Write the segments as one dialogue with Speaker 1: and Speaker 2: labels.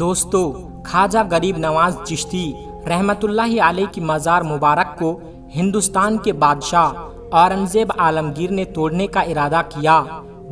Speaker 1: دوستو، خواجہ غریب نواز چشتی رحمت اللہ علیہ کی مزار مبارک کو ہندوستان کے بادشاہ اورنگزیب عالمگیر نے توڑنے کا ارادہ کیا۔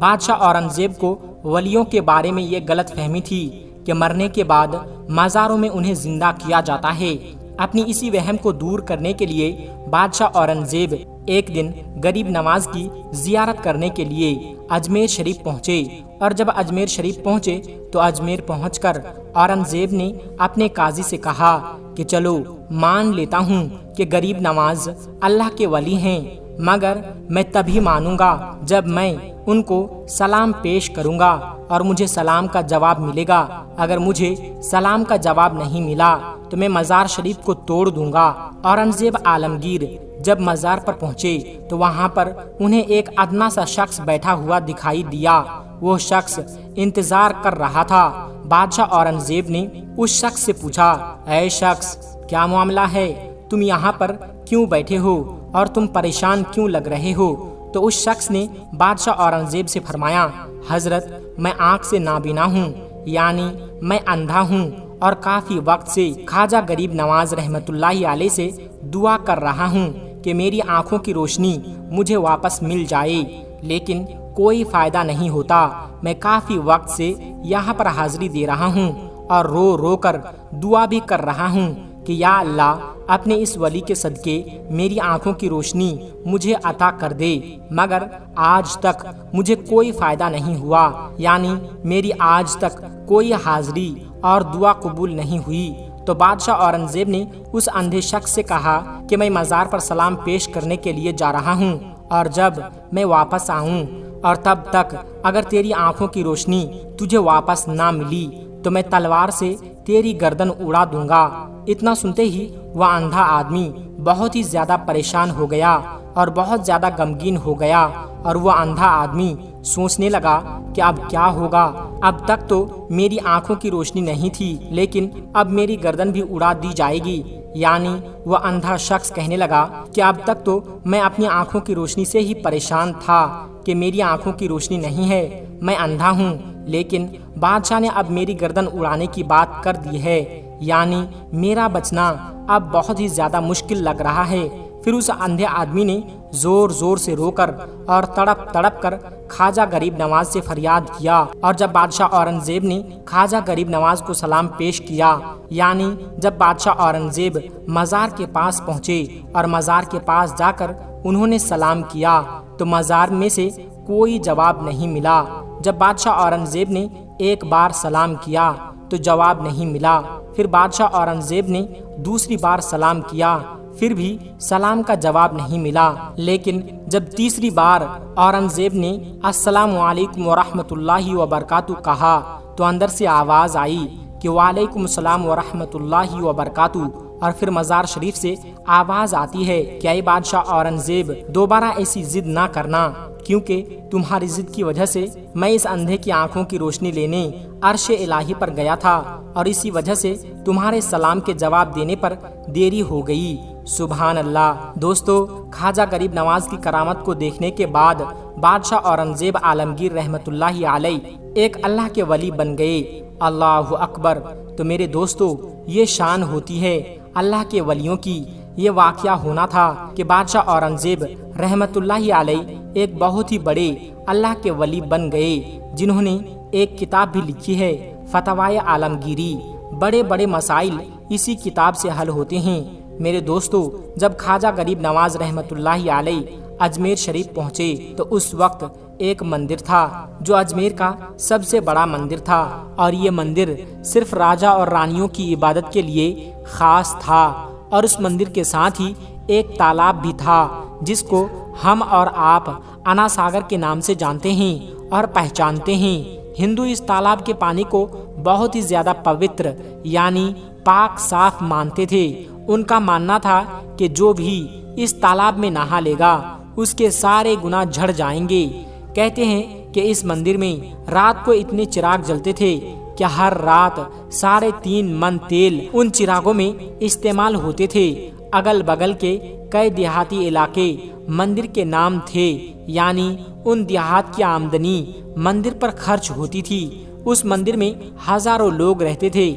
Speaker 1: بادشاہ اورنگزیب کو ولیوں کے بارے میں یہ غلط فہمی تھی کہ مرنے کے بعد مزاروں میں انہیں زندہ کیا جاتا ہے۔ اپنی اسی وہم کو دور کرنے کے لیے بادشاہ اورنگزیب ایک دن غریب نواز کی زیارت کرنے کے لیے اجمیر شریف پہنچے، اور جب اجمیر شریف پہنچے تو اجمیر پہنچ کر اورنگزیب نے اپنے قاضی سے کہا کہ چلو مان لیتا ہوں کہ غریب نواز اللہ کے ولی ہیں، مگر میں تبھی مانوں گا جب میں ان کو سلام پیش کروں گا اور مجھے سلام کا جواب ملے گا۔ اگر مجھے سلام کا جواب نہیں ملا تو میں مزار شریف کو توڑ دوں گا۔ اورنگزیب عالمگیر جب مزار پر پہنچے تو وہاں پر انہیں ایک ادنا سا شخص بیٹھا ہوا دکھائی دیا۔ وہ شخص انتظار کر رہا تھا۔ بادشاہ اورنگزیب نے اس شخص سے پوچھا، اے شخص، کیا معاملہ ہے؟ تم یہاں پر کیوں بیٹھے ہو اور تم پریشان کیوں لگ رہے ہو؟ تو اس شخص نے بادشاہ اورنگزیب سے فرمایا، حضرت، میں آنکھ سے نابینا ہوں، یعنی میں اندھا ہوں، اور کافی وقت سے خواجہ غریب نواز رحمت اللہ علیہ سے دعا کر رہا ہوں کہ میری آنکھوں کی روشنی مجھے واپس مل جائے، لیکن کوئی فائدہ نہیں ہوتا۔ میں کافی وقت سے یہاں پر حاضری دے رہا ہوں اور رو رو کر دعا بھی کر رہا ہوں کہ یا اللہ، اپنے اس ولی کے صدقے میری آنکھوں کی روشنی مجھے عطا کر دے، مگر آج تک مجھے کوئی فائدہ نہیں ہوا، یعنی میری آج تک کوئی حاضری اور دعا قبول نہیں ہوئی۔ تو بادشاہ اورنگزیب نے اس اندھے شخص سے کہا کہ میں مزار پر سلام پیش کرنے کے لیے جا رہا ہوں، اور جب میں واپس آؤں اور تب تک اگر تیری آنکھوں کی روشنی تجھے واپس نہ ملی تو میں تلوار سے تیری گردن اڑا دوں گا۔ اتنا سنتے ہی وہ اندھا آدمی بہت ہی زیادہ پریشان ہو گیا اور بہت زیادہ غمگین ہو گیا، اور وہ اندھا آدمی سوچنے لگا کہ اب کیا ہوگا؟ اب تک تو میری آنکھوں کی روشنی نہیں تھی، لیکن اب میری گردن بھی اڑا دی جائے گی۔ یعنی وہ اندھا شخص کہنے لگا کہ اب تک تو میں اپنی آنکھوں کی روشنی سے ہی پریشان تھا کہ میری آنکھوں کی روشنی نہیں ہے، میں اندھا ہوں، لیکن بادشاہ نے اب میری گردن اڑانے کی بات کر دی ہے، یعنی میرا بچنا اب بہت ہی زیادہ مشکل لگ رہا ہے۔ پھر اس اندھے آدمی نے زور زور سے رو کر اور تڑپ تڑپ کر خواجہ غریب نواز سے فریاد کیا، اور جب بادشاہ اورنگزیب نے خواجہ غریب نواز کو سلام پیش کیا، یعنی جب بادشاہ اورنگزیب مزار کے پاس پہنچے اور مزار کے پاس جا کر انہوں نے سلام کیا تو مزار میں سے کوئی جواب نہیں ملا۔ جب بادشاہ اورنگزیب نے ایک بار سلام کیا تو جواب نہیں ملا۔ پھر بادشاہ اورنگزیب نے دوسری بار سلام کیا، پھر بھی سلام کا جواب نہیں ملا۔ لیکن جب تیسری بار اورنگزیب نے السلام علیکم ورحمۃ اللہ وبرکاتہ کہا تو اندر سے آواز آئی کہ وعلیکم السلام ورحمۃ اللہ وبرکاتہ، اور پھر مزار شریف سے آواز آتی ہے کہ اے بادشاہ اورنگزیب، دوبارہ ایسی ضد نہ کرنا، کیونکہ تمہاری ضد کی وجہ سے میں اس اندھے کی آنکھوں کی روشنی لینے عرش الہی پر گیا تھا، اور اسی وجہ سے تمہارے سلام کے جواب دینے پر دیری ہو گئی۔ سبحان اللہ۔ دوستو، خواجہ غریب نواز کی کرامت کو دیکھنے کے بعد بادشاہ اورنگزیب عالمگیر رحمت اللہ علیہ ایک اللہ کے ولی بن گئے۔ اللہ اکبر۔ تو میرے دوستو، یہ شان ہوتی ہے اللہ کے ولیوں کی۔ یہ واقعہ ہونا تھا کہ بادشاہ اورنگزیب رحمت اللہ علیہ ایک بہت ہی بڑے اللہ کے ولی بن گئے، جنہوں نے ایک کتاب بھی لکھی ہے، فتاوی عالمگیری۔ بڑے بڑے مسائل اسی کتاب سے حل ہوتے ہیں۔ میرے دوستو، جب خواجہ غریب نواز رحمت اللہ علیہ اجمیر شریف پہنچے تو اس وقت ایک مندر تھا جو اجمیر کا سب سے بڑا مندر تھا، اور یہ مندر صرف راجا اور رانیوں کی عبادت کے لیے خاص تھا، اور اس مندر کے ساتھ ہی ایک تالاب بھی تھا جس کو ہم اور آپ انا ساگر کے نام سے جانتے ہیں اور پہچانتے ہیں۔ ہندو اس تالاب کے پانی کو بہت ہی زیادہ پوتر یعنی پاک صاف مانتے تھے۔ ان کا ماننا تھا کہ جو بھی اس تالاب میں نہا لے گا اس کے سارے گناہ جھڑ جائیں گے۔ کہتے ہیں کہ اس مندر میں رات کو اتنے چراغ جلتے تھے کہ ہر رات 3.5 من تیل ان چراغوں میں استعمال ہوتے تھے۔ اگل بگل کے کئی دیہاتی علاقے مندر کے نام تھے، یعنی ان دیہات کی آمدنی مندر پر خرچ ہوتی تھی۔ اس مندر میں ہزاروں لوگ رہتے تھے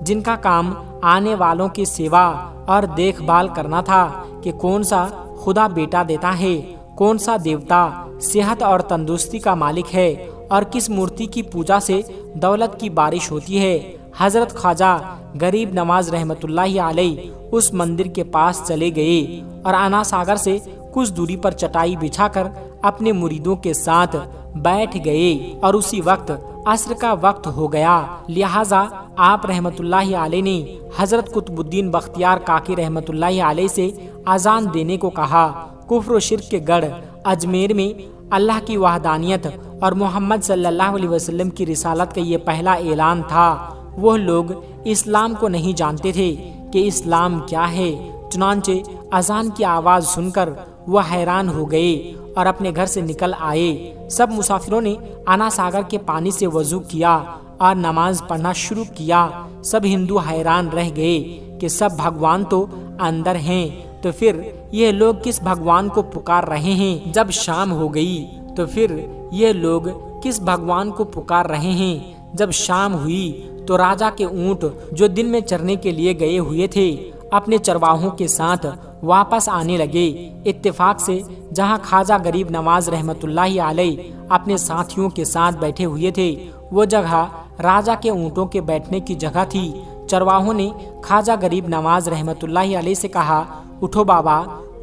Speaker 1: جن کا کام آنے والوں کی سیوا اور دیکھ بھال کرنا تھا کہ کون سا خدا بیٹا دیتا ہے، کون سا دیوتا صحت اور تندرستی کا مالک ہے، اور کس مورتی کی پوجا سے دولت کی بارش ہوتی ہے۔ حضرت خواجہ غریب نواز رحمت اللہ علیہ اس مندر کے پاس چلے گئے اور انا ساگر سے کچھ دوری پر چٹائی بچھا کر اپنے مریدوں کے ساتھ بیٹھ گئے، اور اسی وقت عصر کا وقت ہو گیا۔ لہٰذا آپ رحمت اللہ علیہ نے حضرت قطب الدین بختیار کاکی رحمت اللہ علیہ سے اذان دینے کو کہا۔ کفر و شرک کے گڑھ اجمیر میں اللہ کی وحدانیت اور محمد صلی اللہ علیہ وسلم کی رسالت کا یہ پہلا اعلان تھا۔ وہ لوگ اسلام کو نہیں جانتے تھے کہ اسلام کیا ہے، چنانچہ اذان کی آواز سن کر وہ حیران ہو گئے اور اپنے گھر سے نکل آئے۔ سب مسافروں نے انا ساگر کے پانی سے وضو کیا اور نماز پڑھنا شروع کیا۔ سب ہندو حیران رہ گئے کہ سب بھگوان تو اندر ہیں، تو پھر یہ لوگ کس بھگوان کو پکار رہے ہیں؟ جب شام ہو گئی تو پھر یہ لوگ کس بھگوان کو پکار رہے ہیں؟ جب شام ہوئی تو راجا کے اونٹ جو دن میں چرنے کے لیے گئے ہوئے تھے اپنے چرواہوں کے ساتھ واپس آنے لگے۔ اتفاق سے جہاں خواجہ غریب نواز رحمت اللہ علیہ اپنے ساتھیوں کے ساتھ بیٹھے ہوئے تھے وہ جگہ راجا کے اونٹوں کے بیٹھنے کی جگہ تھی۔ چرواہوں نے خواجہ غریب نواز رحمت اللہ علیہ سے کہا، اٹھو بابا،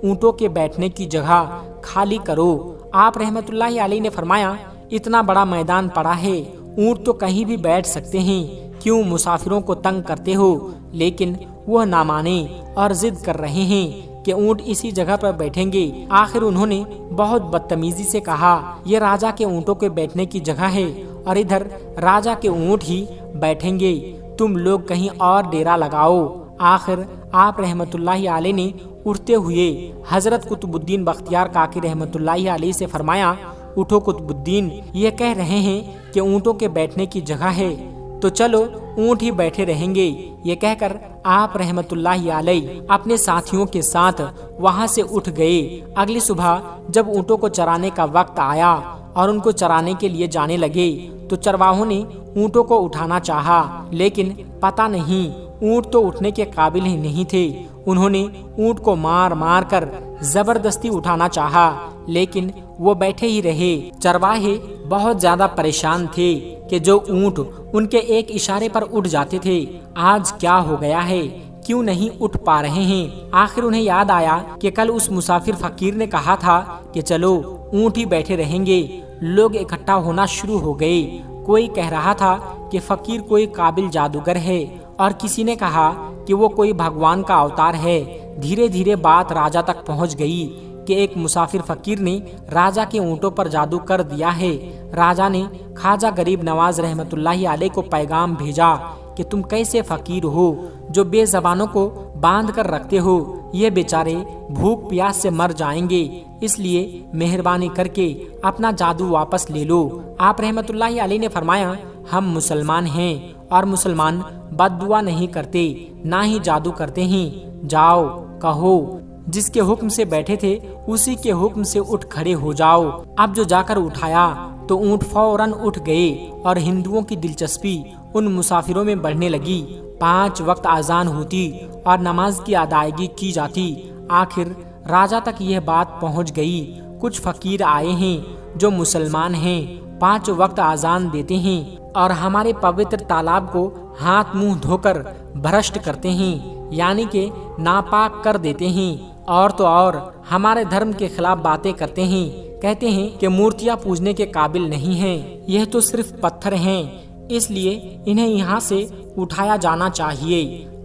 Speaker 1: اونٹوں کے بیٹھنے کی جگہ خالی کرو۔ آپ رحمت اللہ علیہ نے فرمایا، اتنا بڑا میدان پڑا ہے، اونٹ تو کہیں بھی بیٹھ سکتے ہیں، کیوں مسافروں کو تنگ کرتے ہو؟ لیکن وہ نہ مانے اور ضد کر رہے ہیں کہ اونٹ اسی جگہ پر بیٹھیں گے۔ آخر انہوں نے بہت بدتمیزی سے کہا، یہ راجا کے اونٹوں کے بیٹھنے کی جگہ ہے اور ادھر راجا کے اونٹ ہی بیٹھیں گے، تم لوگ کہیں اور ڈیرا لگاؤ۔ آخر آپ رحمت اللہ علیہ نے اٹھتے ہوئے حضرت قطب الدین بختیار کاکی رحمت اللہ علیہ سے فرمایا، اٹھو قطب الدین، یہ کہہ رہے ہیں کہ اونٹوں کے بیٹھنے کی جگہ ہے تو چلو اونٹ ہی بیٹھے رہیں گے۔ یہ کہہ کر آپ رحمت اللہ علیہ اپنے ساتھیوں کے ساتھ وہاں سے اٹھ گئے۔ اگلی صبح جب اونٹوں کو چرانے کا وقت آیا اور ان کو چرانے کے لیے جانے لگے تو چرواہوں نے اونٹوں کو اٹھانا چاہا، لیکن پتہ نہیں اونٹ تو اٹھنے کے قابل ہی نہیں تھے۔ انہوں نے اونٹ کو مار مار کر زبردستی اٹھانا چاہا، لیکن وہ بیٹھے ہی رہے۔ چرواہے بہت زیادہ پریشان تھے کہ جو اونٹ ان کے ایک اشارے پر اٹھ جاتے تھے آج کیا ہو گیا ہے، کیوں نہیں اٹھ پا رہے ہیں۔ آخر انہیں یاد آیا کہ کل اس مسافر فقیر نے کہا تھا کہ چلو اونٹ ہی بیٹھے رہیں گے۔ لوگ اکٹھا ہونا شروع ہو گئے۔ کوئی کہہ رہا تھا کہ فقیر کوئی قابل جادوگر ہے اور کسی نے کہا کہ وہ کوئی بھگوان کا اوتار ہے۔ دھیرے دھیرے بات راجا تک پہنچ گئی کہ ایک مسافر فقیر نے راجا کے اونٹوں پر جادو کر دیا ہے۔ راجا نے خواجہ غریب نواز رحمت اللہ علیہ کو پیغام بھیجا کہ تم کیسے فقیر ہو جو بے زبانوں کو باندھ کر رکھتے ہو، یہ بیچارے بھوک پیاس سے مر جائیں گے، اس لیے مہربانی کر کے اپنا جادو واپس لے لو۔ آپ رحمت اللہ علیہ نے فرمایا، ہم مسلمان ہیں اور مسلمان بد دعا نہیں کرتے، نہ ہی جادو کرتے ہیں، جاؤ کہو جس کے حکم سے بیٹھے تھے اسی کے حکم سے اٹھ کھڑے ہو جاؤ۔ اب جو جا کر اٹھایا تو اونٹ فوراً اٹھ گئے اور ہندوؤں کی دلچسپی ان مسافروں میں بڑھنے لگی۔ 5 وقت اذان ہوتی اور نماز کی ادائیگی کی جاتی۔ آخر راجا تک یہ بات پہنچ گئی، کچھ فقیر آئے ہیں جو مسلمان ہیں، 5 وقت اذان دیتے ہیں اور ہمارے پوتر تالاب کو ہاتھ منہ دھو کر بھرشٹ کرتے ہیں، یعنی کہ ناپاک کر دیتے ہیں، اور تو اور ہمارے دھرم کے خلاف باتیں کرتے ہیں، کہتے ہیں کہ مورتیاں پوجنے کے قابل نہیں ہیں، یہ تو صرف پتھر ہیں، اس لیے انہیں یہاں سے اٹھایا جانا چاہیے۔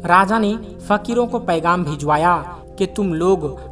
Speaker 1: راجا نے فقیروں کو پیغام بھجوایا کہ تم لوگ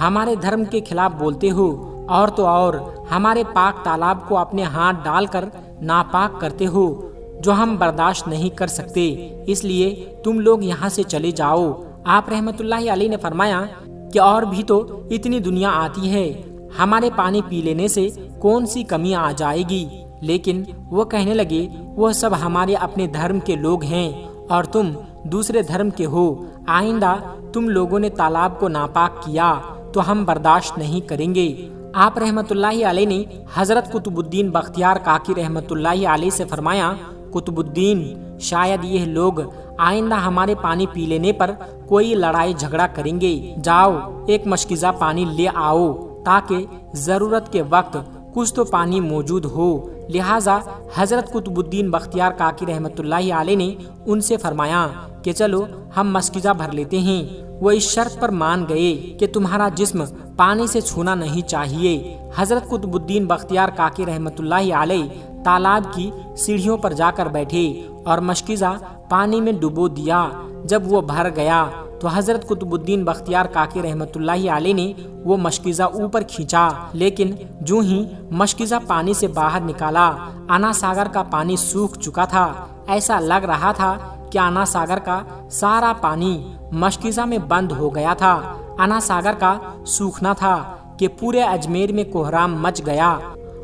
Speaker 1: ہمارے دھرم کے خلاف بولتے ہو، اور تو اور ہمارے پاک تالاب کو اپنے ہاتھ ڈال کر ناپاک کرتے ہو، جو ہم برداشت نہیں کر سکتے، اس لیے تم لوگ یہاں سے چلے جاؤ۔ آپ رحمت اللہ علیہ نے فرمایا کہ اور بھی تو اتنی دنیا آتی ہے، ہمارے پانی پی لینے سے کون سی کمی آ جائے گی؟ لیکن وہ کہنے لگے، وہ سب ہمارے اپنے دھرم کے لوگ ہیں اور تم دوسرے دھرم کے ہو، آئندہ تم لوگوں نے تالاب کو ناپاک کیا تو ہم برداشت نہیں کریں گے۔ آپ رحمت اللہ علیہ نے حضرت قطب الدین بختیار کاکی رحمت اللہ علیہ سے فرمایا، قطب الدین، شاید یہ لوگ آئندہ ہمارے پانی پی لینے پر کوئی لڑائی جھگڑا کریں گے، جاؤ ایک مشکیزہ پانی لے آؤ تاکہ ضرورت کے وقت کچھ تو پانی موجود ہو۔ لہٰذا حضرت قطب الدین بختیار کاکی رحمت اللہ علیہ نے ان سے فرمایا کہ چلو ہم مشکیزہ بھر لیتے ہیں۔ وہ اس شرط پر مان گئے کہ تمہارا جسم پانی سے چھونا نہیں چاہیے۔ حضرت قطب الدین بختیار کاکی رحمت اللہ علیہ تالاب کی سیڑھیوں پر جا کر بیٹھے اور مشکیزہ پانی میں ڈبو دیا۔ جب وہ بھر گیا تو حضرت قطب الدین بختیار کاکی رحمت اللہ علیہ نے وہ مشکیزہ اوپر کھینچا، لیکن جو ہی مشکیزہ پانی سے باہر نکالا، انا ساگر کا پانی سوکھ چکا تھا۔ ایسا لگ رہا تھا کہ انا ساگر کا سارا پانی مشکیزہ میں بند ہو گیا تھا۔ انا ساگر کا سوکھنا تھا کہ پورے اجمیر میں کوہرام مچ گیا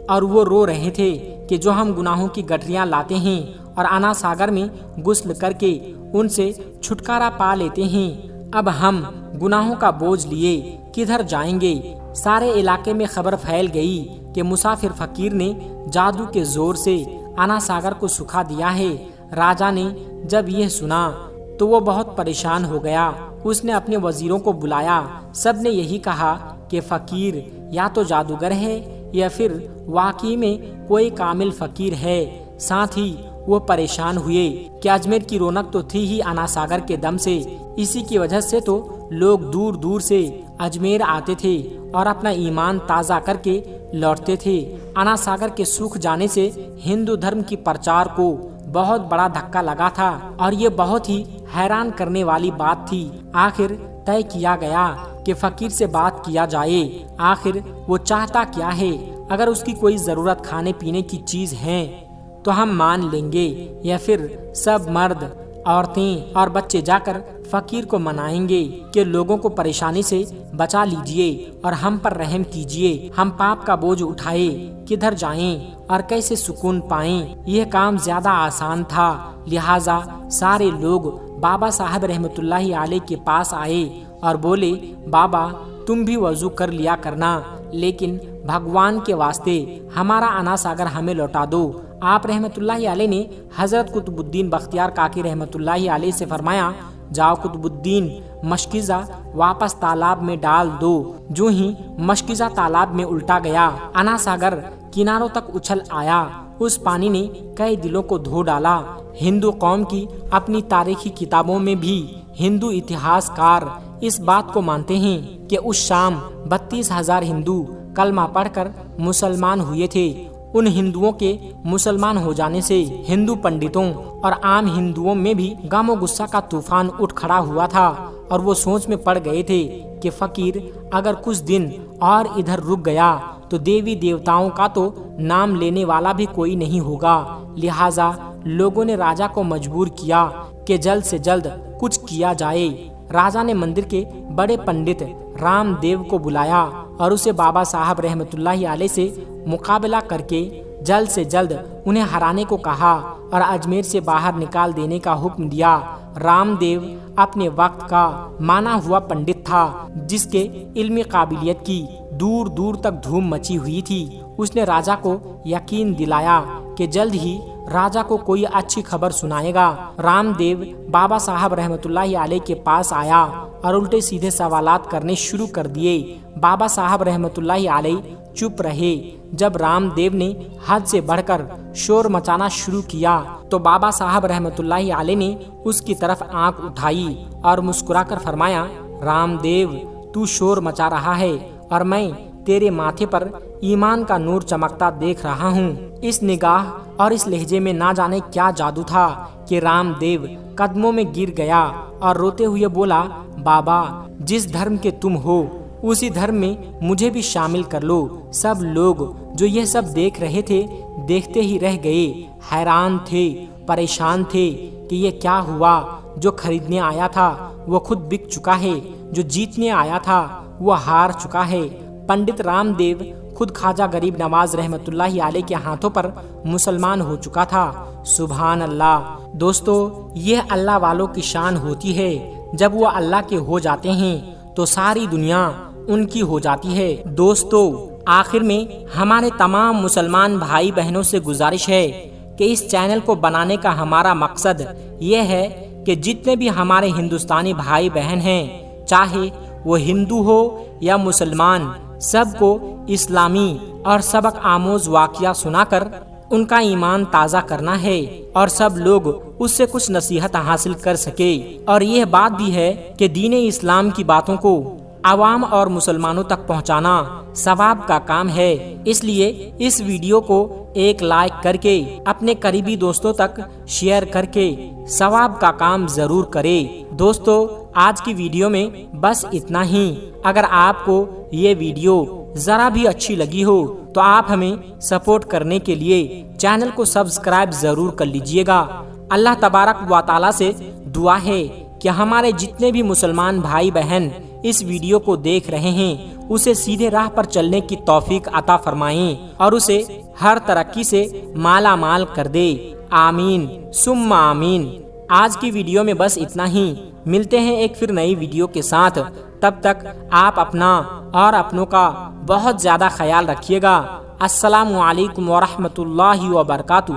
Speaker 1: اور وہ رو رہے تھے کہ جو ہم گناہوں کی گٹریاں لاتے ہیں اور انا ساگر میں غسل کر کے ان سے چھٹکارا پا لیتے ہیں، اب ہم گناہوں کا بوجھ لیے کدھر جائیں گے؟ سارے علاقے میں خبر پھیل گئی کہ مسافر فقیر نے جادو کے زور سے انا ساگر کو سکھا دیا ہے۔ راجا نے جب یہ سنا تو وہ بہت پریشان ہو گیا۔ اس نے اپنے وزیروں کو بلایا، سب نے یہی کہا کہ فقیر یا تو جادوگر ہے یا پھر واقعی میں کوئی کامل فقیر ہے۔ ساتھ ہی وہ پریشان ہوئے کہ اجمیر کی رونق تو تھی ہی انا ساگر کے دم سے، اسی کی وجہ سے تو لوگ دور دور سے اجمیر آتے تھے اور اپنا ایمان تازہ کر کے لوٹتے تھے۔ انا ساگر کے سوکھ جانے سے ہندو دھرم کی پرچار کو بہت بڑا دھکا لگا تھا اور یہ بہت ہی حیران کرنے والی بات تھی۔ آخر طے کیا گیا کہ فقیر سے بات کیا جائے۔ آخر وہ چاہتا کیا ہے؟ اگر اس کی کوئی ضرورت کھانے پینے کی چیز ہے تو ہم مان لیں گے، یا پھر سب مرد، عورتیں اور بچے جا کر فقیر کو منائیں گے کہ لوگوں کو پریشانی سے بچا لیجئے اور ہم پر رحم کیجئے۔ ہم پاپ کا بوجھ اٹھائے کدھر جائیں اور کیسے سکون پائیں؟ یہ کام زیادہ آسان تھا۔ لہٰذا سارے لوگ بابا صاحب رحمت اللہ علیہ کے پاس آئے اور بولے، بابا تم بھی وضو کر لیا کرنا، لیکن بھگوان کے واسطے ہمارا انا ساگر ہمیں لوٹا دو۔ آپ رحمت اللہ علیہ نے حضرت قطب الدین بختیار کاکی رحمت اللہ علیہ سے فرمایا، جاؤ قطب الدین، مشکیزہ واپس تالاب میں ڈال دو۔ جو ہی مشکیزہ تالاب میں الٹا گیا، انا ساگر کناروں تک اچھل آیا۔ اس پانی نے کئی دلوں کو دھو ڈالا۔ ہندو قوم کی اپنی تاریخی کتابوں میں بھی ہندو اتہاس کار اس بات کو مانتے ہیں کہ اس شام 32,000 ہندو کلمہ پڑھ کر مسلمان ہوئے تھے۔ ان ہندوؤں کے مسلمان ہو جانے سے ہندو پنڈتوں اور عام ہندوؤں میں بھی غم و غصہ کا طوفان اٹھ کھڑا ہوا تھا اور وہ سوچ میں پڑ گئے تھے کہ فقیر اگر کچھ دن اور ادھر رک گیا تو دیوی دیوتاؤں کا تو نام لینے والا بھی کوئی نہیں ہوگا۔ لہٰذا لوگوں نے راجا کو مجبور کیا کہ جلد سے جلد کچھ کیا جائے۔ راجا نے مندر کے بڑے پنڈت رام دیو کو بلایا اور اسے بابا صاحب رحمت اللہ علیہ سے مقابلہ کر کے جلد سے جلد انہیں ہرانے کو کہا اور اجمیر سے باہر نکال دینے کا حکم دیا۔ رام دیو اپنے وقت کا مانا ہوا پنڈت تھا جس کے علمی قابلیت کی دور دور تک دھوم مچی ہوئی تھی۔ اس نے راجا کو یقین دلایا کہ جلد ہی راجا کو کوئی اچھی خبر سنائے گا۔ رام دیو بابا صاحب رحمت اللہ علیہ کے پاس آیا اور الٹے سیدھے سوالات کرنے شروع کر دیے۔ بابا صاحب رحمت اللہ علیہ چپ رہے۔ جب رام دیو نے حد سے بڑھ کر شور مچانا شروع کیا تو بابا صاحب رحمت اللہ علیہ نے اس کی طرف آنکھ اٹھائی اور مسکرا کر فرمایا، رام دیو تو شور مچا رہا ہے اور میں تیرے ماتھے پر ایمان کا نور چمکتا دیکھ رہا ہوں۔ اس نگاہ اور اس لہجے میں نہ جانے کیا جادو تھا کہ رام دیو قدموں میں گر گیا اور روتے ہوئے بولا، بابا جس دھرم کے تم ہو اسی دھرم میں مجھے بھی شامل کر لو۔ سب لوگ جو یہ سب دیکھ رہے تھے دیکھتے ہی رہ گئے، حیران تھے، پریشان تھے کہ یہ کیا ہوا۔ جو خریدنے آیا تھا وہ خود بک چکا ہے، جو جیتنے آیا تھا وہ ہار چکا ہے۔ پنڈت رام دیو خود خواجہ غریب نواز رحمت اللہ علیہ کے ہاتھوں پر مسلمان ہو چکا تھا۔ سبحان اللہ۔ دوستو، یہ اللہ والوں کی شان ہوتی ہے، جب وہ اللہ کے ہو جاتے ہیں تو ساری دنیا ان کی ہو جاتی ہے۔ دوستو، آخر میں ہمارے تمام مسلمان بھائی بہنوں سے گزارش ہے کہ اس چینل کو بنانے کا ہمارا مقصد یہ ہے کہ جتنے بھی ہمارے ہندوستانی بھائی بہن ہیں، چاہے وہ ہندو ہو یا مسلمان، سب کو اسلامی اور سبق آموز واقعہ سنا کر ان کا ایمان تازہ کرنا ہے اور سب لوگ اس سے کچھ نصیحت حاصل کر سکے۔ اور یہ بات بھی ہے کہ دین اسلام کی باتوں کو عوام اور مسلمانوں تک پہنچانا ثواب کا کام ہے، اس لیے اس ویڈیو کو ایک لائک کر کے اپنے قریبی دوستوں تک شیئر کر کے ثواب کا کام ضرور کرے۔ دوستو، آج کی ویڈیو میں بس اتنا ہی۔ اگر آپ کو یہ ویڈیو ذرا بھی اچھی لگی ہو تو آپ ہمیں سپورٹ کرنے کے لیے چینل کو سبسکرائب ضرور کر لیجئے گا۔ اللہ تبارک و تعالی سے دعا ہے کہ ہمارے جتنے بھی مسلمان بھائی بہن اس ویڈیو کو دیکھ رہے ہیں اسے سیدھے راہ پر چلنے کی توفیق عطا فرمائیں اور اسے ہر ترقی سے مالا مال کر دے، آمین ثم آمین۔ آج کی ویڈیو میں بس اتنا ہی، ملتے ہیں ایک پھر نئی ویڈیو کے ساتھ۔ تب تک آپ اپنا اور اپنوں کا بہت زیادہ خیال رکھیے گا۔ السلام علیکم ورحمۃ اللہ وبرکاتہ۔